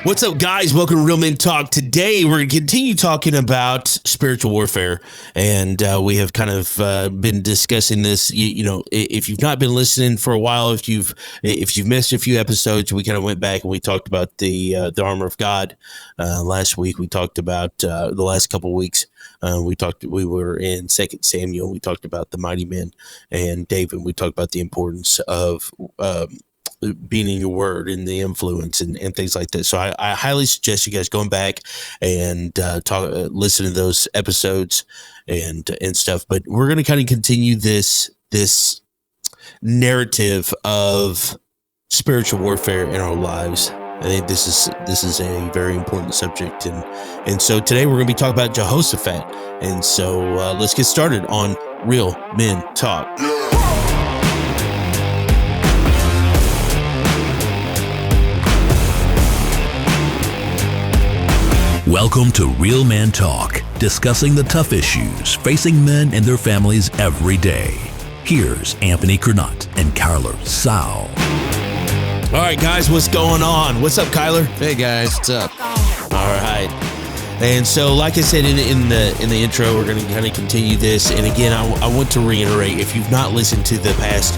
What's up, guys? Welcome to Real Men Talk. Today, we're going to continue talking about spiritual warfare, and we have kind of been discussing this. If you've not been listening for a while, if you've missed a few episodes, we kind of went back and we talked about the armor of God. Last week, we talked about the last couple of weeks. We were in 2 Samuel. We talked about the mighty men and David. We talked about the importance of being in your word and the influence and things like that. So I highly suggest you guys going back and listen to those episodes and stuff. But we're going to kind of continue this narrative of spiritual warfare in our lives. I think this is a very important subject, and so today we're going to be talking about Jehoshaphat. And so let's get started on Real Men Talk. Welcome to Real Men Talk, discussing the tough issues facing men and their families every day. Here's Anthony Curnutt and Kyler Sow. All right, guys, what's going on? What's up, Kyler? Hey, guys, what's up? All right. And so, like I said in the intro, we're going to kind of continue this. And again, I want to reiterate, if you've not listened to the past,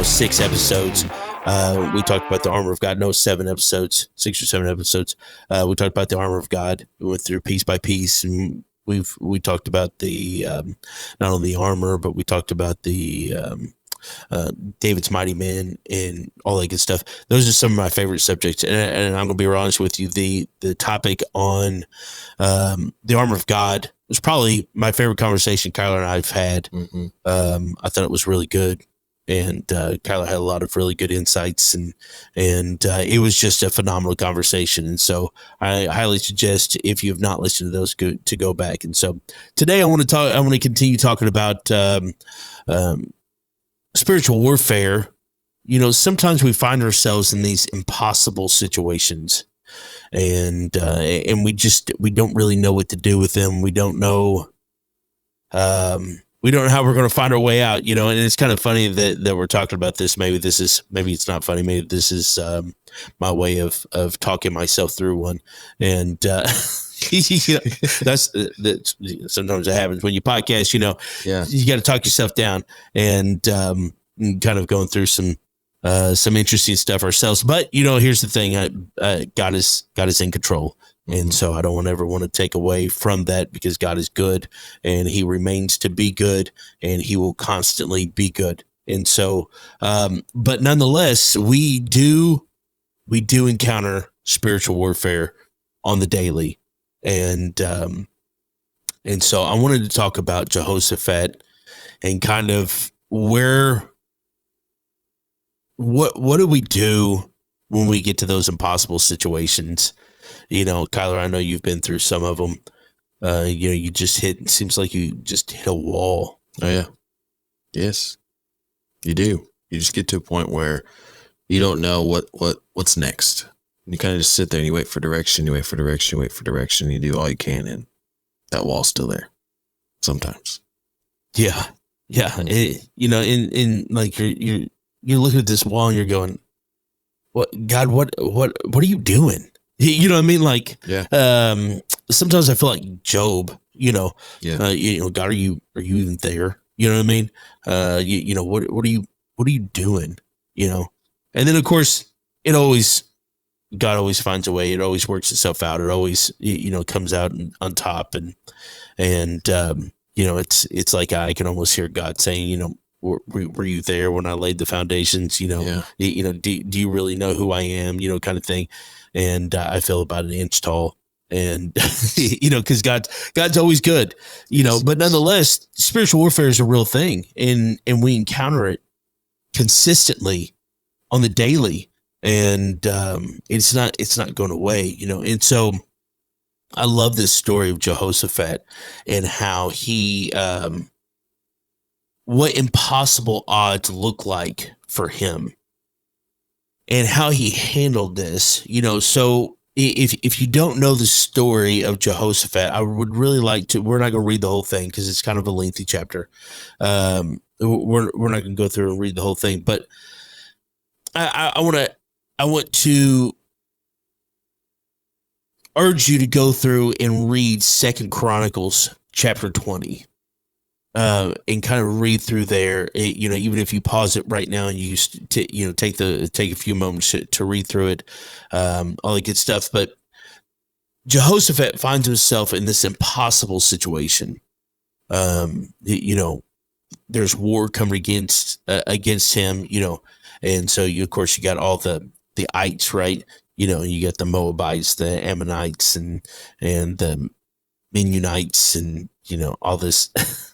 6 episodes, we talked about the armor of God. No, 7 episodes, 6 or 7 episodes. We talked about the armor of God. We went through piece by piece, and we talked about the not only the armor, but we talked about the David's mighty men and all that good stuff. Those are some of my favorite subjects, and I'm going to be real honest with you. The topic on the armor of God was probably my favorite conversation Kyler and I've had. Mm-hmm. I thought it was really good. And Kyler had a lot of really good insights, and it was just a phenomenal conversation. And so I highly suggest, if you have not listened to those, to go back. And so today I want to continue talking about spiritual warfare. Sometimes we find ourselves in these impossible situations, and we don't really know what to do with them. We don't know. We don't know how we're going to find our way out, and it's kind of funny that we're talking about this. Maybe it's not funny. Maybe this is my way of talking myself through one. And that's sometimes it happens when you podcast, you got to talk yourself down and kind of going through some interesting stuff ourselves. But, here's the thing. God is in control. And so I don't ever want to take away from that, because God is good and he remains to be good, and he will constantly be good. And so, but nonetheless, we do encounter spiritual warfare on the daily. And so I wanted to talk about Jehoshaphat and kind of what do we do when we get to those impossible situations? Kyler, I know you've been through some of them. It seems like you just hit a wall. Oh, yeah. Yes, you do. You just get to a point where you don't know what's next. You kind of just sit there and you wait for direction, you do all you can, and that wall's still there sometimes. Yeah. Yeah. In like you're looking at this wall and you're going, what, God, what are you doing? You know what I mean? Like, yeah. Sometimes I feel like Job, God, are you even there? You know what I mean? What are you doing? And then of course God always finds a way. It always works itself out. It always, comes out on top. And it's like, I can almost hear God saying, were you there when I laid the foundations? Do you really know who I am? Kind of thing. And I feel about an inch tall, and because God's always good, but nonetheless, spiritual warfare is a real thing, and we encounter it consistently on the daily, and it's not going away, And so I love this story of Jehoshaphat and how he what impossible odds look like for him, and how he handled this, so if you don't know the story of Jehoshaphat, I would really like to, we're not going to read the whole thing because it's kind of a lengthy chapter. We're not going to go through and read the whole thing, but I want to urge you to go through and read 2 Chronicles chapter 20. And kind of read through there, even if you pause it right now and you take a few moments to read through it, all the good stuff. But Jehoshaphat finds himself in this impossible situation. There's war coming against him, and so of course you got all the ites, right? You got the Moabites, the Ammonites, and the Mennonites, and all this.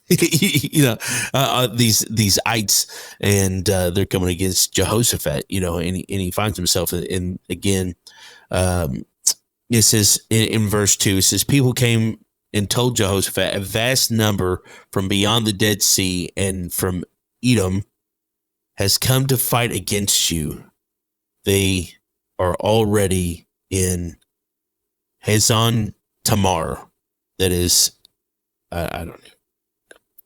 These ites, and they're coming against Jehoshaphat, and he finds himself in again. It says in verse 2, it says, people came and told Jehoshaphat, a vast number from beyond the Dead Sea and from Edom has come to fight against you. They are already in Hazon Tamar. That is, I don't know.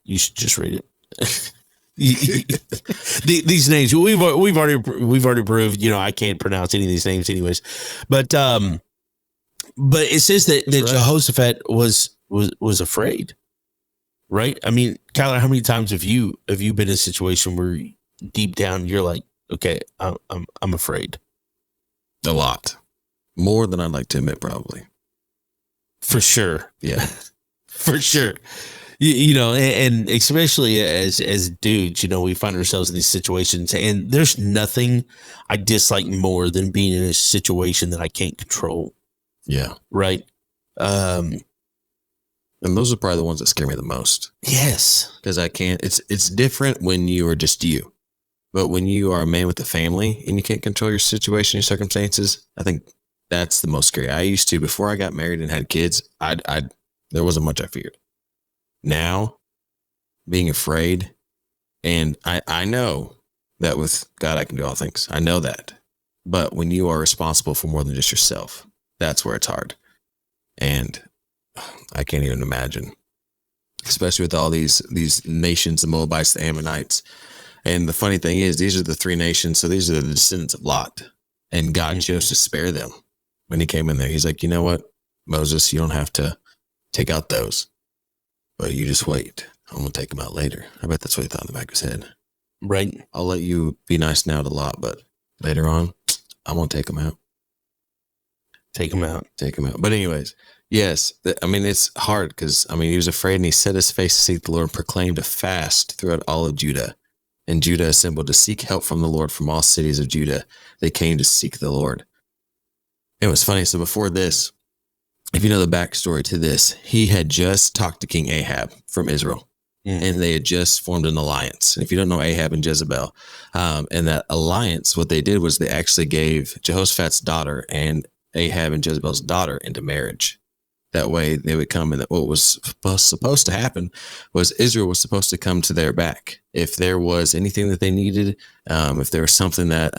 You should just read it. These names we've already proved. I can't pronounce any of these names, anyways. But it says that right. Jehoshaphat was afraid, right? I mean, Kyler, how many times have you been in a situation where deep down you're like, okay, I'm afraid? A lot, more than I'd like to admit, probably. For sure, yeah, for sure. And especially as dudes, we find ourselves in these situations, and there's nothing I dislike more than being in a situation that I can't control. Yeah. Right. And those are probably the ones that scare me the most. Yes. Because I can't, it's different when you are just you, but when you are a man with a family and you can't control your situation, your circumstances, I think that's the most scary. I used to, before I got married and had kids, there wasn't much I feared. Now, being afraid, and I know that with God, I can do all things. I know that. But when you are responsible for more than just yourself, that's where it's hard. And I can't even imagine, especially with all these nations, the Moabites, the Ammonites. And the funny thing is, these are the three nations. So these are the descendants of Lot. And God chose to spare them when he came in there. He's like, you know what, Moses, you don't have to take out those. But you just wait. I'm going to take him out later. I bet that's what he thought in the back of his head. Right. I'll let you be nice now to Lot, but later on, I'm going to take him out. Take him out. But anyways, yes, it's hard because, he was afraid and he set his face to seek the Lord and proclaimed a fast throughout all of Judah. And Judah assembled to seek help from the Lord from all cities of Judah. They came to seek the Lord. It was funny. So before this, if you know the backstory to this, he had just talked to King Ahab from Israel, and they had just formed an alliance. And if you don't know Ahab and Jezebel, and that alliance, what they did was they actually gave Jehoshaphat's daughter and Ahab and Jezebel's daughter into marriage. That way they would come, and what was supposed to happen was Israel was supposed to come to their back. If there was anything that they needed, if there was something that,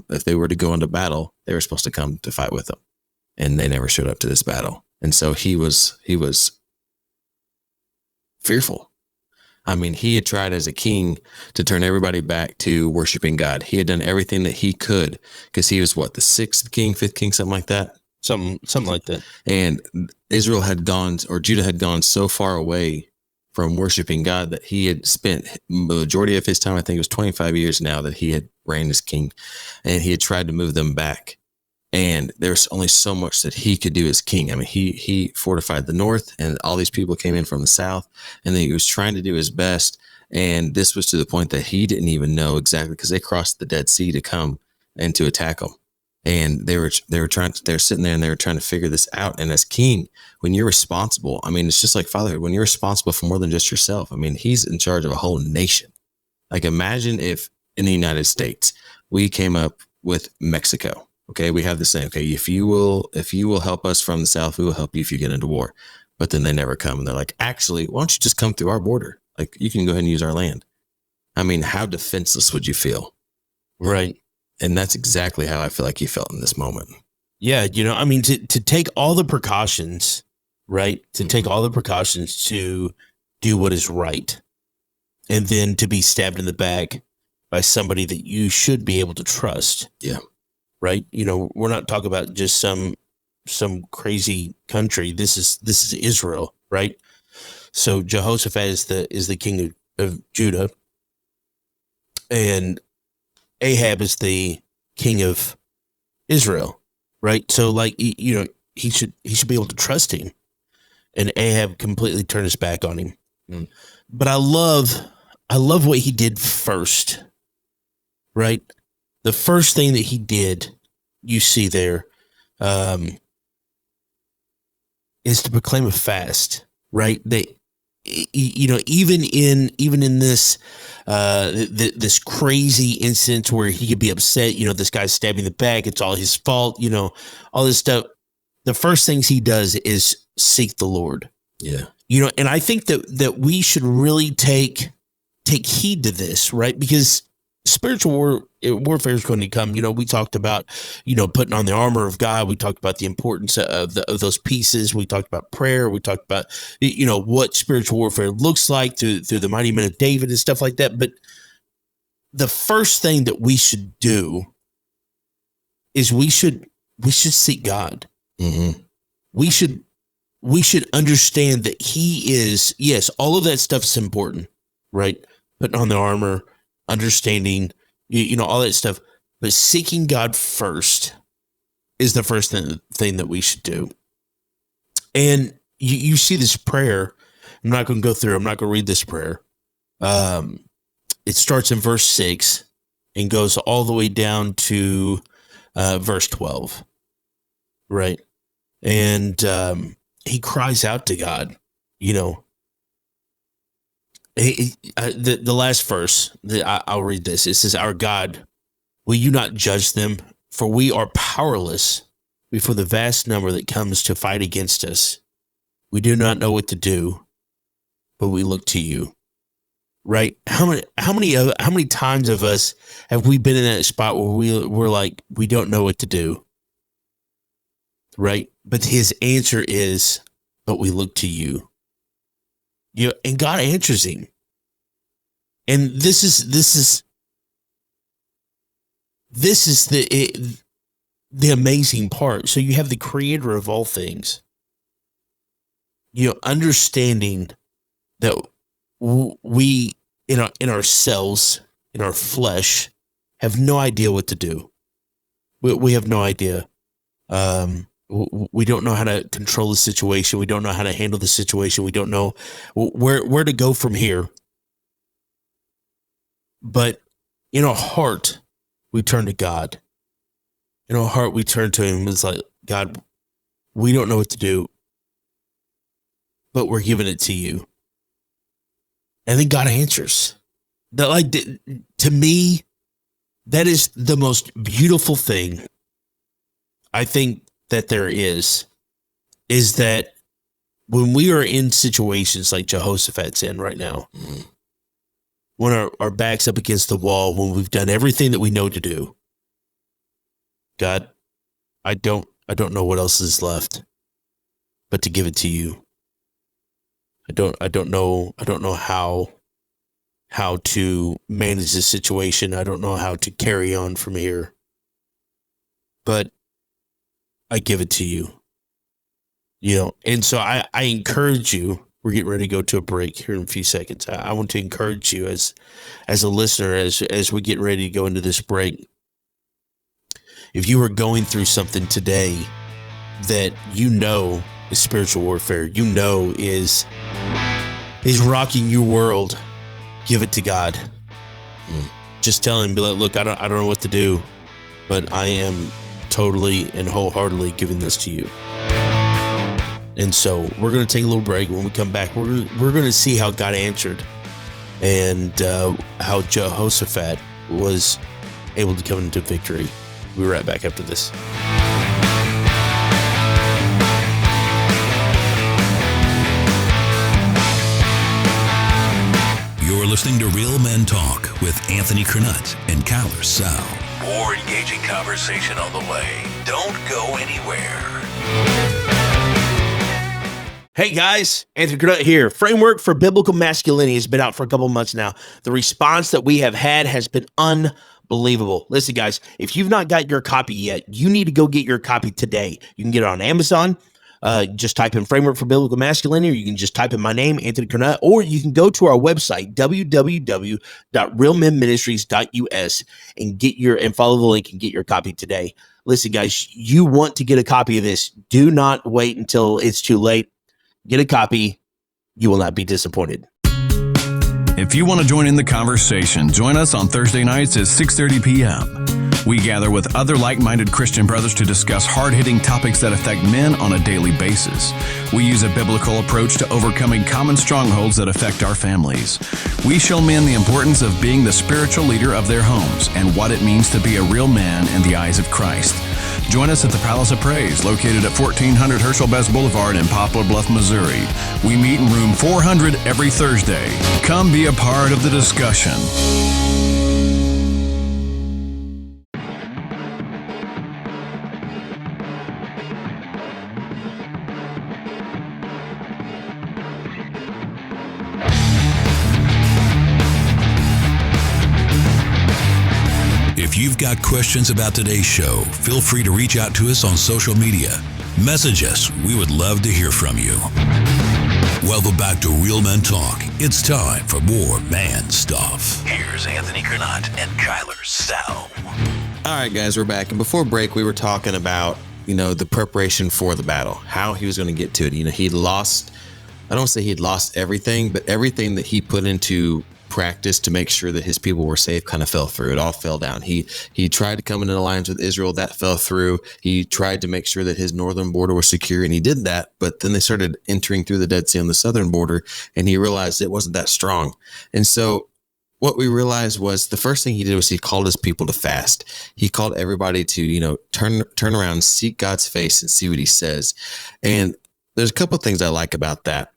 if they were to go into battle, they were supposed to come to fight with them. And they never showed up to this battle. And so he was fearful. He had tried as a king to turn everybody back to worshiping God. He had done everything that he could because he was the fifth king, something like that. Something like that. And Judah had gone so far away from worshiping God that he had spent the majority of his time, I think it was 25 years now, that he had reigned as king, and he had tried to move them back. And there's only so much that he could do as king. He fortified the north, and all these people came in from the south, and then he was trying to do his best. And this was to the point that he didn't even know exactly, because they crossed the Dead Sea to come and to attack him. And they were sitting there and they were trying to figure this out. And as king, when you're responsible, it's just like fatherhood. When you're responsible for more than just yourself, he's in charge of a whole nation. Like, imagine if in the United States, we came up with Mexico. Okay, we have the same. Okay, if you will help us from the south, we will help you if you get into war. But then they never come, and they're like, actually, why don't you just come through our border? Like, you can go ahead and use our land. How defenseless would you feel? Right. And that's exactly how I feel like he felt in this moment. Yeah, to take all the precautions, right? To take all the precautions to do what is right, and then to be stabbed in the back by somebody that you should be able to trust. Yeah. Right. We're not talking about just some some crazy country. This is Israel, right? So Jehoshaphat is the king of Judah, and Ahab is the king of Israel, right? So like, he should be able to trust him, and Ahab completely turned his back on him. Mm. But I love what he did first, right? The first thing that he did, you see there, is to proclaim a fast, right? Even in this this crazy instance where he could be upset, this guy's stabbing the back, it's all his fault, all this stuff. The first things he does is seek the Lord. Yeah. And I think that we should really take heed to this, right? Because spiritual warfare is going to come. We talked about, putting on the armor of God. We talked about the importance of those pieces. We talked about prayer. We talked about, what spiritual warfare looks like through the mighty men of David and stuff like that. But the first thing that we should do is we should seek God. Mm-hmm. We should understand that he is, yes, all of that stuff is important, right? Putting on the armor, understanding, all that stuff. But seeking God first is the first thing that we should do. And you see this prayer. I'm not going to go through. I'm not going to read this prayer. It starts in verse 6 and goes all the way down to verse 12, right? And he cries out to God, the last verse, I'll read this. It says, "Our God, will you not judge them? For we are powerless before the vast number that comes to fight against us. We do not know what to do, but we look to you." Right? How many times of us have we been in that spot where we're like, we don't know what to do? Right? But his answer is, "But we look to you." And God answers him. And this is the amazing part. So you have the creator of all things, understanding that we in ourselves, in our flesh, have no idea what to do. We have no idea. We don't know how to control the situation. We don't know how to handle the situation. We don't know where to go from here. But in our heart, we turn to God. In our heart, we turn to him. It's like, God, we don't know what to do, but we're giving it to you. And then God answers. To me, that is the most beautiful thing I think that there is that when we are in situations like Jehoshaphat's in right now, when our back's up against the wall, when we've done everything that we know to do, God, I don't know what else is left but to give it to you. I don't know how to manage this situation. I don't know how to carry on from here. But I give it to you. And so I encourage you. We're getting ready to go to a break here in a few seconds. I want to encourage you as a listener, as we get ready to go into this break. If you are going through something today that is spiritual warfare, is rocking your world, give it to God. Just tell him, be like, look, I don't know what to do, but I am totally and wholeheartedly giving this to you. And so we're going to take a little break. When we come back, we're going to see how God answered and how Jehoshaphat was able to come into victory. We'll be right back after this. You're listening to Real Men Talk with Anthony Curnutt and Kyler Sal. More engaging conversation on the way. Don't go anywhere. Hey guys, Anthony Curnutt here. Framework for Biblical Masculinity has been out for a couple months now. The response that we have had has been unbelievable. unbelievable. Listen, guys, if you've not got your copy yet, you need to go get your copy today. You can get it on Amazon. Just type in Framework for Biblical Masculinity, or you can just type in my name, Anthony Curnutt, or you can go to our website, www.realmenministries.us, and follow the link and get your copy today. Listen, guys, you want to get a copy of this. Do not wait until it's too late. Get a copy. You will not be disappointed. If you want to join in the conversation, join us on Thursday nights at 6:30 p.m. We gather with other like-minded Christian brothers to discuss hard-hitting topics that affect men on a daily basis. We use a biblical approach to overcoming common strongholds that affect our families. We show men the importance of being the spiritual leader of their homes and what it means to be a real man in the eyes of Christ. Join us at the Palace of Praise, located at 1400 Herschel Best Boulevard in Poplar Bluff, Missouri. We meet in room 400 every Thursday. Come be a part of the discussion. If you've got questions about today's show, feel free to reach out to us on social media. Message us. We would love to hear from you. Welcome back to Real Men Talk. It's time for more man stuff. Here's Anthony Curnutt and Kyler Sal. All right, guys, we're back. And before break, we were talking about, the preparation for the battle, how he was going to get to it. He'd lost, I don't say he'd lost everything, but everything that he put into practice to make sure that his people were safe kind of fell through. It all fell down. He tried to come in an alliance with Israel. That fell through. He tried to make sure that his northern border was secure, and he did that. But then they started entering through the Dead Sea on the southern border, and he realized it wasn't that strong. And so what we realized was the first thing he did was he called his people to fast. He called everybody to, turn around, seek God's face, and see what he says. And there's a couple of things I like about that.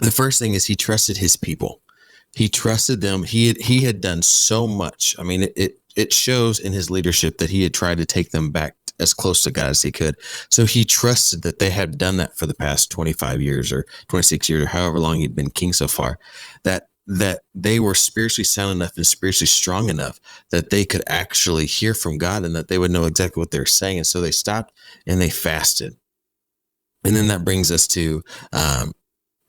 The first thing is he trusted his people. He trusted them. He had done so much. I mean, it shows in his leadership that he had tried to take them back as close to God as he could. So he trusted that they had done that for the past 25 years or 26 years or however long he'd been king so far, that they were spiritually sound enough and spiritually strong enough that they could actually hear from God and that they would know exactly what they were saying. And so they stopped and they fasted. And then that brings us to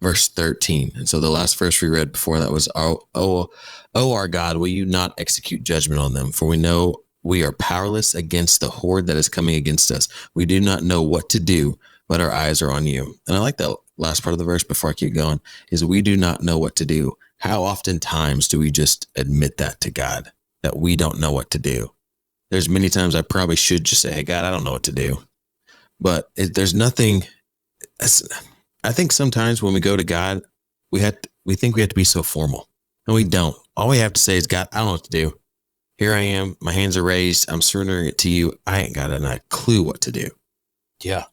verse 13. And so the last verse we read before that was, Oh, our God, will you not execute judgment on them? For we know we are powerless against the horde that is coming against us. We do not know what to do, but our eyes are on you. And I like that last part of the verse before I keep going, is we do not know what to do. How oftentimes do we just admit that to God, that we don't know what to do? There's many times I probably should just say, hey, God, I don't know what to do. But there's nothing. I think sometimes when we go to God, we think we have to be so formal, and we don't. All we have to say is, God, I don't know what to do. Here I am. My hands are raised. I'm surrendering it to you. I ain't got a clue what to do. Yeah.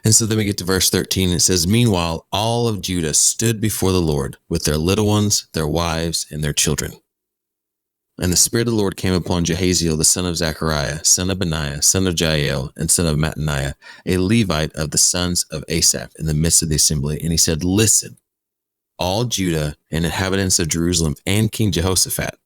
And so then we get to verse 13. And it says, meanwhile, all of Judah stood before the Lord with their little ones, their wives, and their children. And the Spirit of the Lord came upon Jehaziel, the son of Zechariah, son of Benaiah, son of Jael, and son of Mattaniah, a Levite of the sons of Asaph, in the midst of the assembly. And he said, listen, all Judah and inhabitants of Jerusalem and King Jehoshaphat.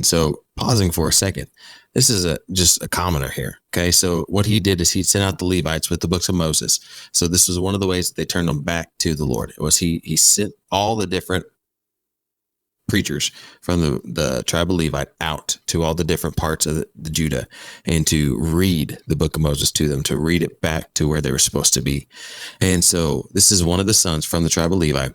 So pausing for a second, this is just a commoner here. Okay. So what he did is he sent out the Levites with the books of Moses. So this was one of the ways that they turned them back to the Lord. It was he sent all the different preachers from the tribe of Levite out to all the different parts of the Judah and to read the book of Moses to them, to read it back to where they were supposed to be. And so this is one of the sons from the tribe of Levi,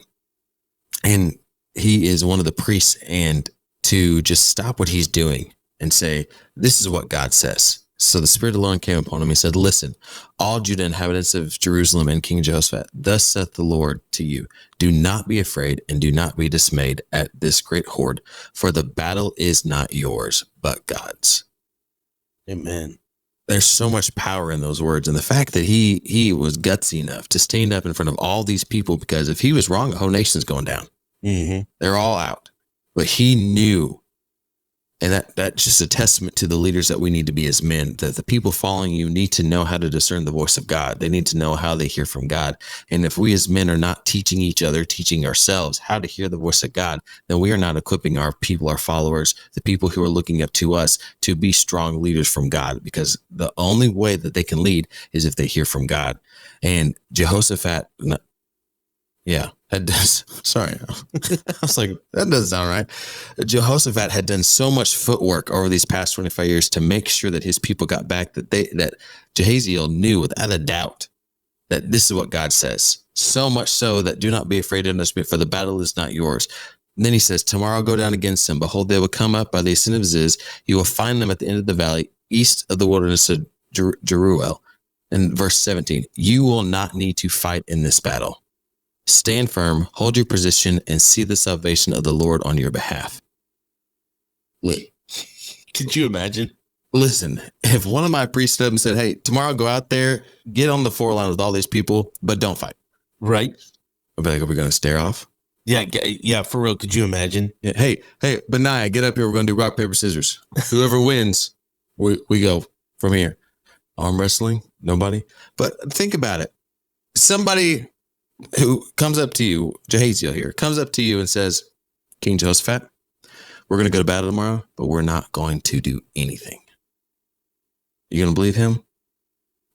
and he is one of the priests, and to just stop what he's doing and say, this is what God says. So the Spirit of the Lord came upon him. He said, listen, all Judah inhabitants of Jerusalem and King Jehoshaphat, thus saith the Lord to you, do not be afraid and do not be dismayed at this great horde, for the battle is not yours, but God's. Amen. There's so much power in those words. And the fact that he was gutsy enough to stand up in front of all these people, because if he was wrong, the whole nation's going down. Mm-hmm. They're all out. But he knew And that's just a testament to the leaders that we need to be as men, that the people following you need to know how to discern the voice of God. They need to know how they hear from God. And if we as men are not teaching each other, teaching ourselves how to hear the voice of God, then we are not equipping our people, our followers, the people who are looking up to us to be strong leaders from God, because the only way that they can lead is if they hear from God. And Jehoshaphat, that does. Sorry. I was like, that doesn't sound right. Jehoshaphat had done so much footwork over these past 25 years to make sure that his people got back, that Jehaziel knew without a doubt that this is what God says. So much so that do not be afraid of us, for the battle is not yours. And then he says, tomorrow go down against them. Behold, they will come up by the ascent of Ziz. You will find them at the end of the valley, east of the wilderness of Jeruel. And verse 17, you will not need to fight in this battle. Stand firm, hold your position, and see the salvation of the Lord on your behalf. Could you imagine? Listen, if one of my priests stood up and said, hey, tomorrow go out there, get on the foreline with all these people, but don't fight. Right. I'd be like, are we going to stare off? Yeah, for real. Could you imagine? Yeah, hey, Benaiah, get up here. We're going to do rock, paper, scissors. Whoever wins, we go from here. Arm wrestling? Nobody. But think about it. Somebody who comes up to you, Jehaziel here, comes up to you and says, King Jehoshaphat, we're going to go to battle tomorrow, but we're not going to do anything. You going to believe him?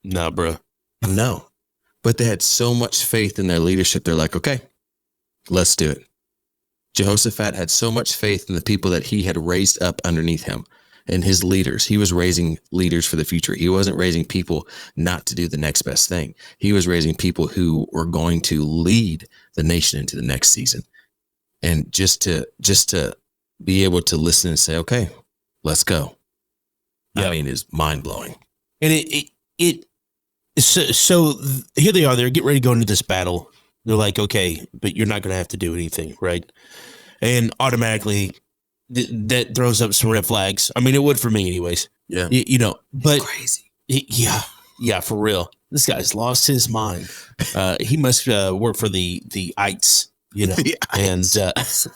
Nah, bro. No. But they had so much faith in their leadership. They're like, okay, let's do it. Jehoshaphat had so much faith in the people that he had raised up underneath him and his leaders. He was raising leaders for the future. He wasn't raising people not to do the next best thing. He was raising people who were going to lead the nation into the next season. And just to be able to listen and say, okay, let's go. Yeah. I mean, it's mind blowing. And so here they are. They're getting ready to go into this battle. They're like, okay, but you're not going to have to do anything, right? And automatically that throws up some red flags. I mean, it would for me anyways. Yeah. But it's crazy. Yeah, for real. This guy's lost his mind. He must work for the ites, The ites. And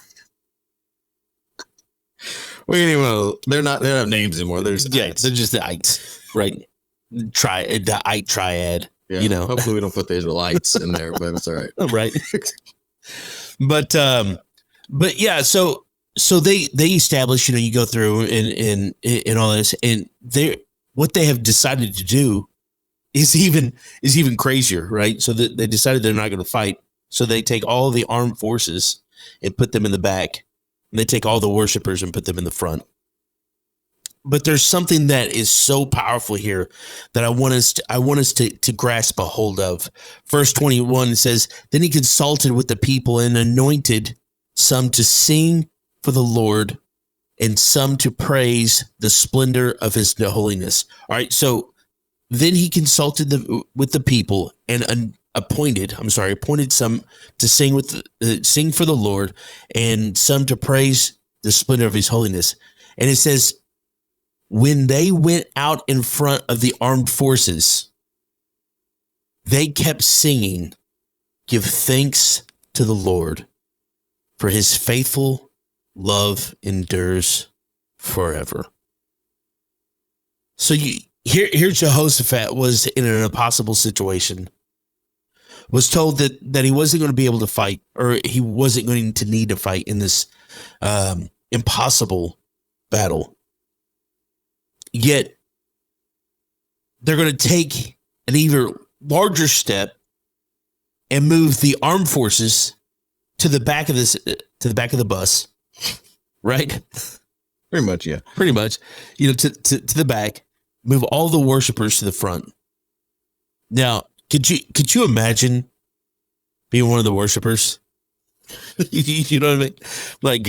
we don't even they don't have names anymore. They're just they're just the ites, right? The ite triad. Yeah, hopefully we don't put the Israelites in there, but it's all right. Right. But yeah, so they establish, you go through and all this, and what they have decided to do is even crazier, right? So they decided they're not going to fight. So they take all the armed forces and put them in the back, and they take all the worshipers and put them in the front. But there's something that is so powerful here that I want us to grasp a hold of. Verse 21 says, then he consulted with the people and anointed some to sing for the Lord and some to praise the splendor of his holiness. All right. So then he consulted with the people and appointed some to sing sing for the Lord and some to praise the splendor of his holiness. And it says, when they went out in front of the armed forces, they kept singing, give thanks to the Lord, for his faithful love endures forever. So here Jehoshaphat was in an impossible situation, was told that he wasn't going to be able to fight, or he wasn't going to need to fight in this impossible battle. Yet they're going to take an even larger step and move the armed forces to the back of the bus, right? Pretty much, yeah. Pretty much, to the back, move all the worshipers to the front. Now, could you imagine being one of the worshipers? You know what I mean? Like,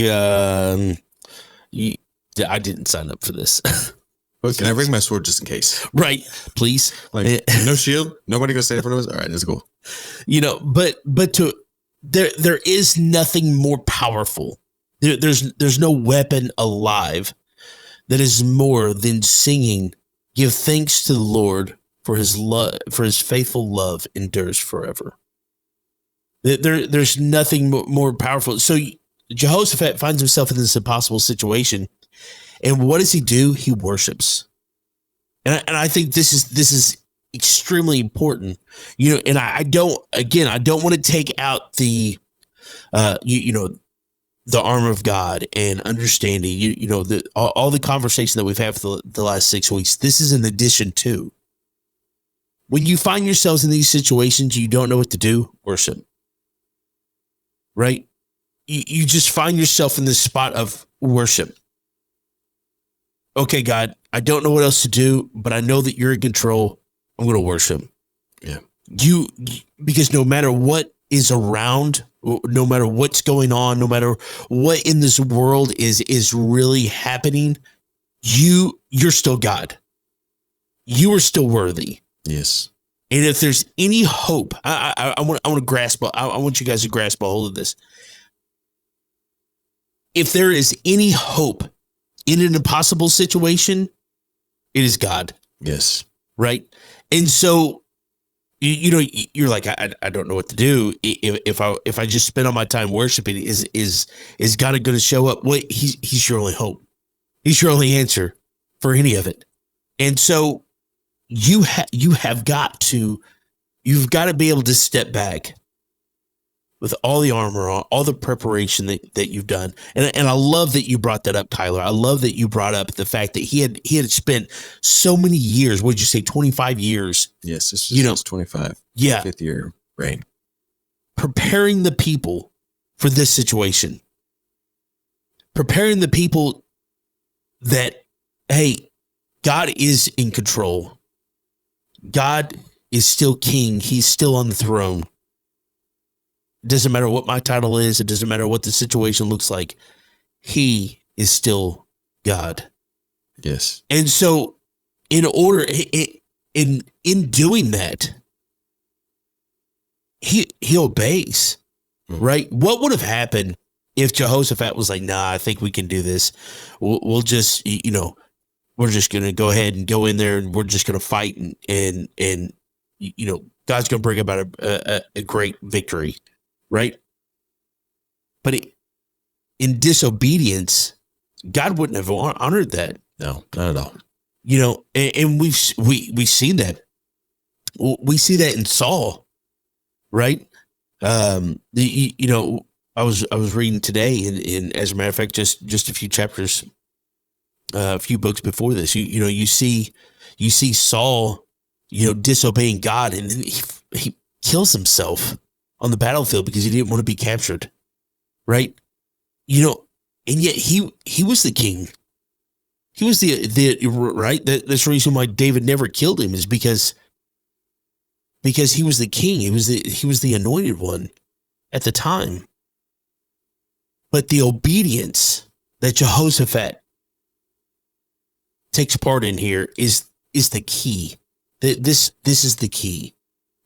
I didn't sign up for this. But can I bring my sword just in case? Right, please. Like, no shield, nobody gonna stand in front of us. All right, that's cool. But there is nothing more powerful. There's no weapon alive that is more than singing, give thanks to the Lord for his love, for his faithful love endures forever. There's nothing more powerful. So Jehoshaphat finds himself in this impossible situation, And what does he do? He worships. And I think this is extremely important, and I don't want to take out the, the armor of God and understanding, all the conversation that we've had for the last 6 weeks. This is an addition to. When you find yourselves in these situations, you don't know what to do, worship. Right? You just find yourself in this spot of worship. Okay, God, I don't know what else to do, but I know that you're in control. I'm going to worship. Yeah. Because no matter what is around, no matter what's going on, no matter what in this world is really happening, you're still God. You are still worthy. Yes. And if there's any hope, I want to grasp. I want you guys to grasp a hold of this. If there is any hope in an impossible situation, it is God. Yes. Right. And so, you're like, I don't know what to do. If I just spend all my time worshiping, is God going to show up? Well, he's your only hope. He's your only answer for any of it. And so you've got to be able to step back with all the armor on, all the preparation that you've done. And I love that you brought that up, Kyler. I love that you brought up the fact that he had spent so many years. What did you say? 25 years. Yes. This is 25. Yeah. 5th year reign. Preparing the people for this situation. Preparing the people that, hey, God is in control. God is still king. He's still on the throne. It doesn't matter what my title is. It doesn't matter what the situation looks like. He is still God. Yes. And so in doing that, he obeys, right? What would have happened if Jehoshaphat was like, nah, I think we can do this. We'll just, we're just going to go ahead and go in there and we're just going to fight and God's going to bring about a great victory. Right. But in disobedience, God wouldn't have honored that. No, not at all. And we've seen that. We see that in Saul. Right. I was reading today in as a matter of fact, just a few chapters, a few books before this, you see Saul, disobeying God, and then he kills himself on the battlefield because he didn't want to be captured. Right. And yet he was the king. He was the right. That's the reason why David never killed him, is because he was the king. He was the anointed one at the time. But the obedience that Jehoshaphat takes part in here is the key. This is the key,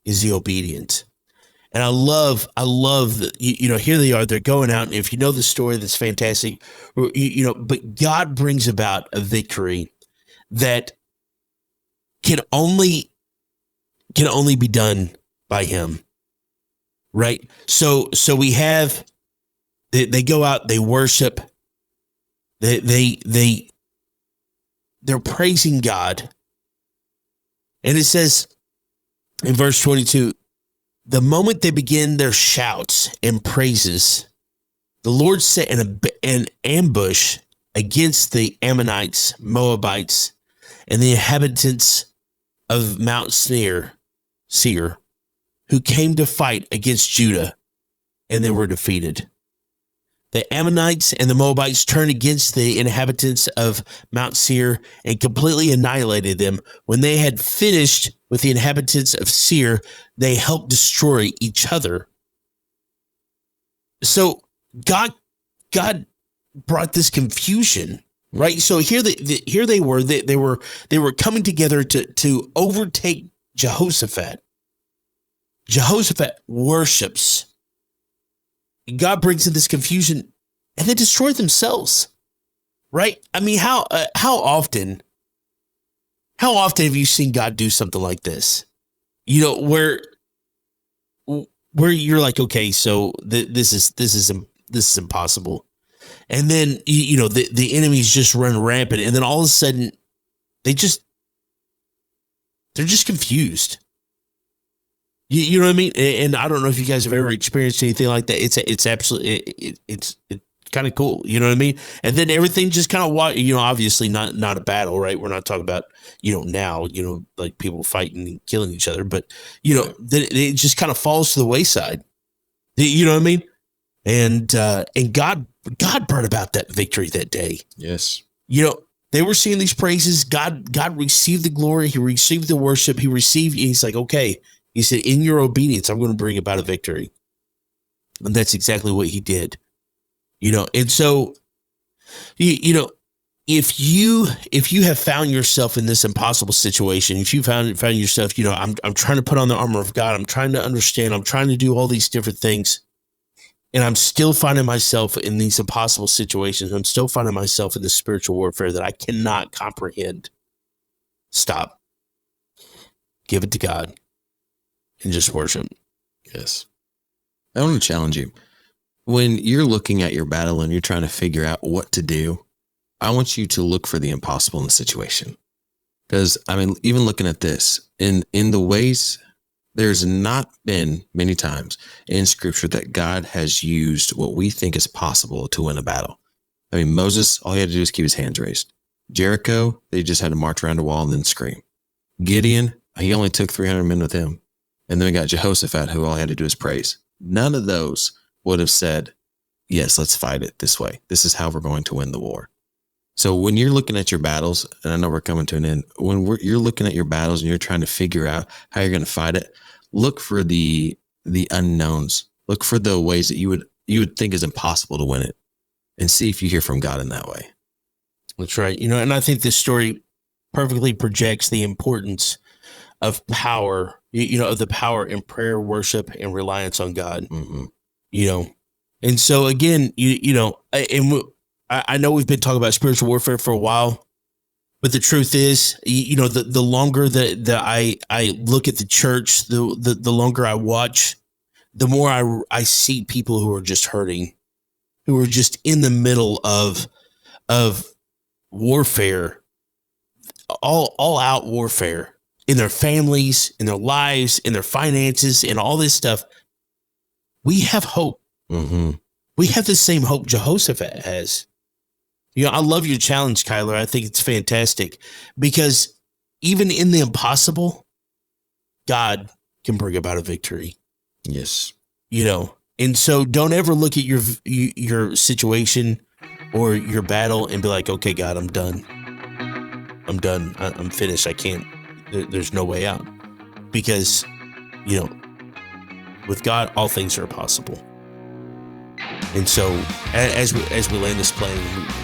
is the obedience. And I love that, here they are, they're going out. And if you know the story, that's fantastic. But God brings about a victory that can only be done by him. Right. So we have, they go out, they worship, they're praising God. And it says in verse 22, the moment they begin their shouts and praises, the Lord set an ambush against the Ammonites, Moabites, and the inhabitants of Mount Seir, who came to fight against Judah, and they were defeated. The Ammonites and the Moabites turned against the inhabitants of Mount Seir and completely annihilated them. When they had finished with the inhabitants of Seir, they helped destroy each other. So God brought this confusion, right? So here they were. They were coming together to overtake Jehoshaphat. Jehoshaphat worships. God brings in this confusion, and they destroy themselves, right? I mean, how often have you seen God do something like this? Where you're like, okay, so this is impossible, And then, the enemies just run rampant. And then all of a sudden, they're just confused. You know what I mean? And I don't know if you guys have ever experienced anything like that. It's absolutely, it's kind of cool. You know what I mean? And then everything just kind of, obviously not a battle, right? We're not talking about, now, like people fighting and killing each other, but, then it just kind of falls to the wayside. You know what I mean? And God brought about that victory that day. Yes. They were singing these praises. God received the glory. He received the worship. He's like, okay. He said, in your obedience, I'm going to bring about a victory. And that's exactly what he did. And so, if you have found yourself in this impossible situation, if you found yourself, I'm trying to put on the armor of God. I'm trying to understand. I'm trying to do all these different things. And I'm still finding myself in these impossible situations. I'm still finding myself in this spiritual warfare that I cannot comprehend. Stop. Give it to God. And just worship. Yes. I want to challenge you. When you're looking at your battle and you're trying to figure out what to do, I want you to look for the impossible in the situation. Because, even looking at this, in the ways, there's not been many times in Scripture that God has used what we think is possible to win a battle. Moses, all he had to do is keep his hands raised. Jericho, they just had to march around a wall and then scream. Gideon, he only took 300 men with him. And then we got Jehoshaphat, who all he had to do is praise. None of those would have said, yes, let's fight it this way. This is how we're going to win the war. So when you're looking at your battles, and I know we're coming to an end, when you're looking at your battles and you're trying to figure out how you're going to fight it, look for the unknowns. Look for the ways that you would think is impossible to win it, and see if you hear from God in that way. That's right. And I think this story perfectly projects the importance of power, of the power in prayer, worship, and reliance on God. Mm-hmm. And so again, I know we've been talking about spiritual warfare for a while, but the truth is, the longer that I look at the church, the longer I watch, the more I see people who are just hurting, who are just in the middle of warfare, all out warfare in their families, in their lives, in their finances, and all this stuff. We have hope. Mm-hmm. We have the same hope Jehoshaphat has. I love your challenge, Kyler. I think it's fantastic because even in the impossible, God can bring about a victory. Yes. And so don't ever look at your situation or your battle and be like, okay, God, I'm done. I'm finished. I can't, there's no way out because, with God, all things are possible. And so as we land this plane,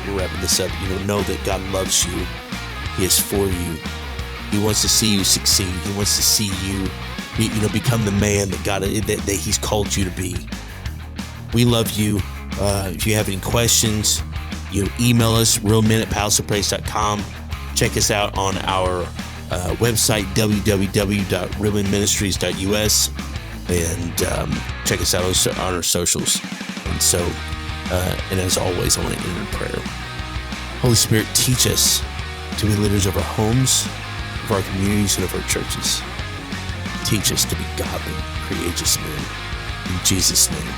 we're wrapping this up, know that God loves you. He is for you. He wants to see you succeed. He wants to see you, become the man that God, that he's called you to be. We love you. If you have any questions, email us, realmen@palaceofpraise.com. Check us out on our website, www.realmenministries.us, and check us out on our socials. And so, and as always, I want to end in prayer. Holy Spirit, teach us to be leaders of our homes, of our communities, and of our churches. Teach us to be godly, courageous men. In Jesus' name.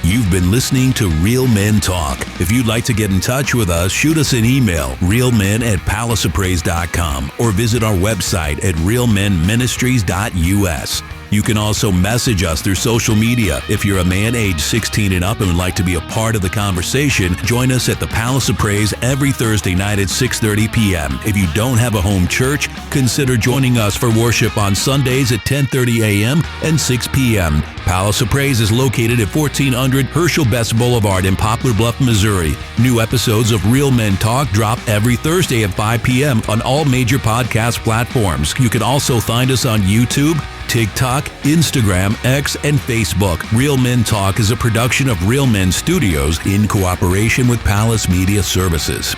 You've been listening to Real Men Talk. If you'd like to get in touch with us, shoot us an email, realmen@palaceofpraise.com, or visit our website at realmenministries.us. You can also message us through social media. If you're a man age 16 and up and would like to be a part of the conversation, join us at the Palace of Praise every Thursday night at 6:30 p.m. If you don't have a home church, consider joining us for worship on Sundays at 10:30 a.m. and 6 p.m. Palace of Praise is located at 1400 Herschel Best Boulevard in Poplar Bluff, Missouri. New episodes of Real Men Talk drop every Thursday at 5 p.m. on all major podcast platforms. You can also find us on YouTube, TikTok, Instagram, X, and Facebook. Real Men Talk is a production of Real Men Studios in cooperation with Palace Media Services.